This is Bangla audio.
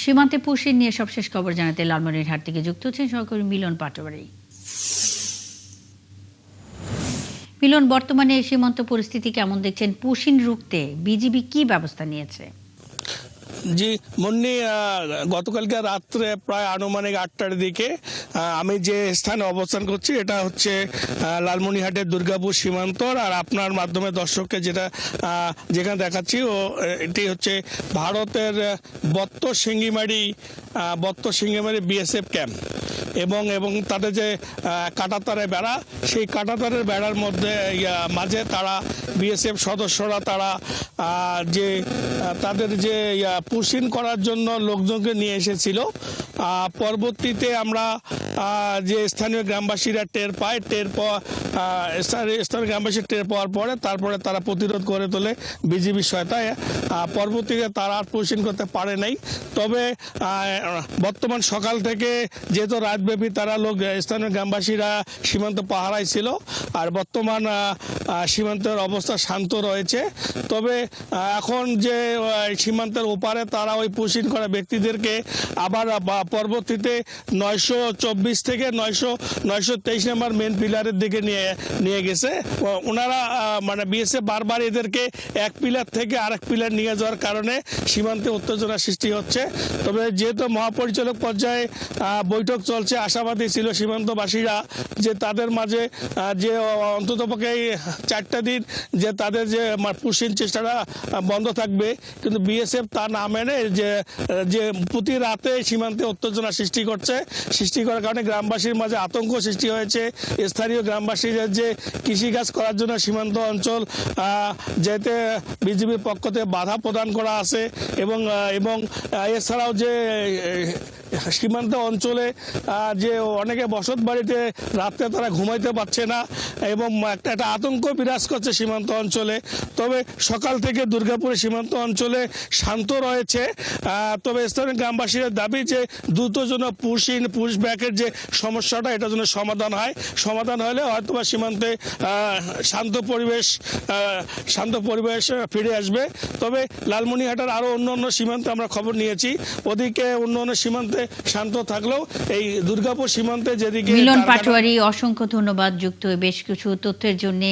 সীমান্তে পুশিন নিয়ে সবশেষ খবর জানাতে লালমনিরহাট থেকে যুক্ত হচ্ছেন সহকর্মী মিলন পাটোয়ারি। মিলন, বর্তমানে সীমান্ত পরিস্থিতি কেমন দেখছেন? পুশিন রুখতে বিজিবি কি ব্যবস্থা নিয়েছে? জি মুন্নি, গতকালকে রাত্রে প্রায় আনুমানিক 8টার দিকে আমি যে স্থানে অবস্থান করছি এটা হচ্ছে লালমনিরহাটের দুর্গাপুর সীমান্তর। আর আপনার মাধ্যমে দর্শককে যেখানে দেখাচ্ছি এটি হচ্ছে ভারতের বত্ত সিঙ্গিমারি বিএসএফ ক্যাম্প এবং তাদের যে কাঁটাতারের বেড়া, সেই কাঁটাতারের বেড়ার মাঝে তারা বিএসএফ সদস্যরা তারা যে তাদের যে পুশিন করার জন্য লোকজনকে নিয়ে এসেছিল। পরবর্তীতে আমরা যে স্থানীয় গ্রামবাসীরা টের পাওয়ার পরে তারপরে তারা প্রতিরোধ করে তোলে বিজিবির সহায়তায়। পরবর্তীতে তারা আর পুশিন করতে পারে নাই। তবে বর্তমান সকাল থেকে যেহেতু রাতব্যাপী তারা স্থানীয় গ্রামবাসীরা সীমান্ত পাহারায় ছিল, আর বর্তমান সীমান্তের অবস্থা শান্ত রয়েছে। তবে এখন যে সীমান্তের ওপারে তারা ওই পুশিন করা ব্যক্তিদেরকে আবার পরবর্তীতে 924 থেকে 923 নম্বর মেন পিলারের দিকে নিয়ে গেছে। ওনারা মানে বিএসএফ বারবার এদেরকে এক পিলার থেকে আরেক পিলার নিয়ে যাওয়ার কারণে সীমান্তে উত্তেজনা সৃষ্টি হচ্ছে। তবে যেহেতু মহাপরিচালক পর্যায়ে বৈঠক চলছে, আশাবাদী ছিল সীমান্তবাসীরা যে তাদের মাঝে যে অন্ততপক্ষে 4টা দিন যে তাদের যে পুশিন চেষ্টাটা বন্ধ থাকবে, কিন্তু বিএসএফ তা না মেনে যে প্রতি রাতে সীমান্তে উত্তেজনা সৃষ্টি করার কারণে গ্রামবাসীর মাঝে আতঙ্ক সৃষ্টি হয়েছে। স্থানীয় গ্রামবাসীদের যে কৃষিকাজ করার জন্য সীমান্ত অঞ্চল যেতে বিজিবির পক্ষ থেকে বাধা প্রদান করা আছে এবং এছাড়াও যে সীমান্ত অঞ্চলে যে অনেকে বসত বাড়িতে রাত্রে তারা ঘুমাইতে পারছে না এবং একটা আতঙ্ক বিরাজ করছে সীমান্ত অঞ্চলে। তবে সকাল থেকে দুর্গাপুরের সীমান্ত অঞ্চলে শান্ত রয়েছে। তবে স্থানীয় গ্রামবাসীদের দাবি যে দ্রুত যেন পুশব্যাকের যে সমস্যাটা এটা যেন সমাধান হলে হয়তোবা সীমান্তে শান্ত পরিবেশ ফিরে আসবে। তবে লালমনিরহাটের আরও অন্য সীমান্তে আমরা খবর নিয়েছি, ওদিকে অন্য সীমান্তে শান্ত থাকলেও এই দুর্গাপুর সীমান্তে যেদিকে। মিলন পাটোয়ারি, অসংখ্য ধন্যবাদ যুক্ত বেশ কিছু তথ্যের জন্য।